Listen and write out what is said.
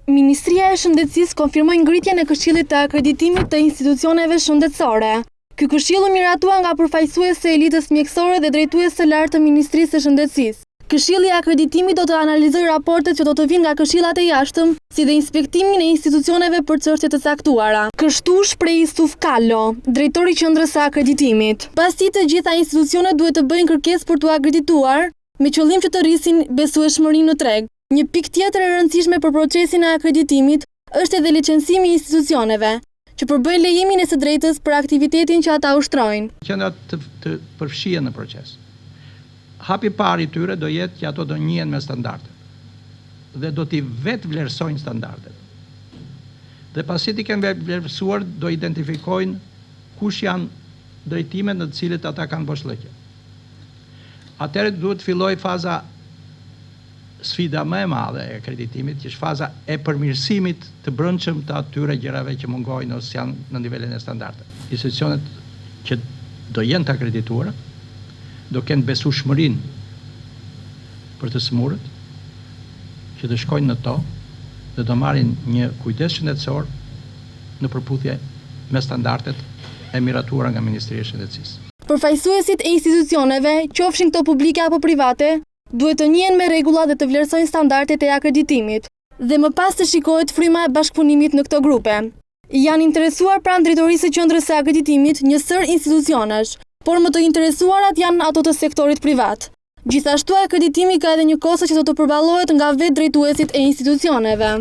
Ministria e Shëndetësisë konfirmoi ngritjen e këshillit të akreditimit të institucioneve shëndetësore. Ky këshill u miratua nga përfaqësuese e elitës mjekësore dhe drejtues së lartë të Ministrisë së Shëndetësisë. Këshilli i akreditimit do të analizojë raportet që do të vinë nga këshillat e jashtëm, si dhe inspektimin e institucioneve për çështje të caktuara. Kështu shpreh Yusuf Kallo, drejtori i qendrës së akreditimit. Pasi të gjitha institucionet duhet të bëjnë kërkesë për t'u akredituar, me qëllim që të rrisin besueshmërinë në treg. Një pikë tjetër e rëndësishme për procesin e akreditimit është edhe licencimi i institucioneve, që përbëjnë lejimin e së drejtës për aktivitetin që ata ushtrojnë. Qendrat të përfshihen në proces. Hapi parë i tyre do jetë që ato do njihen me standardet dhe do t'i vetë vlerësojnë standardet. Dhe pasi t'i kenë vlerësuar, do identifikojnë kush janë drejtimet në të cilët ata kanë boshllëqe. Atëherë duhet filloj faza sfida më e madhe e akreditimit, që është faza e përmirësimit të brendshëm të atyre gjërave që mungojnë ose janë në nivelin e standardeve. Institucionet që do jenë të akredituara do kenë besueshmërinë për të smurët që të shkojnë në to dhe do marrin një kujdes shëndetësor në përputhje me standardet e miratuara nga Ministria e Shëndetësisë. Përfaqësuesit e institucioneve, qofshin këto publike apo private, duhet të njihen me rregulla dhe të vlerësojnë standardet e akreditimit, dhe më pas të shikohet fryma e bashkëpunimit në këto grupe. Janë interesuar pranë drejtorisë së qendrës së akreditimit një sër institucionesh, por më të interesuarat janë ato të sektorit privat. Gjithashtu akreditimi ka edhe një kostë që do të përballohet nga vetë drejtuesit e institucioneve.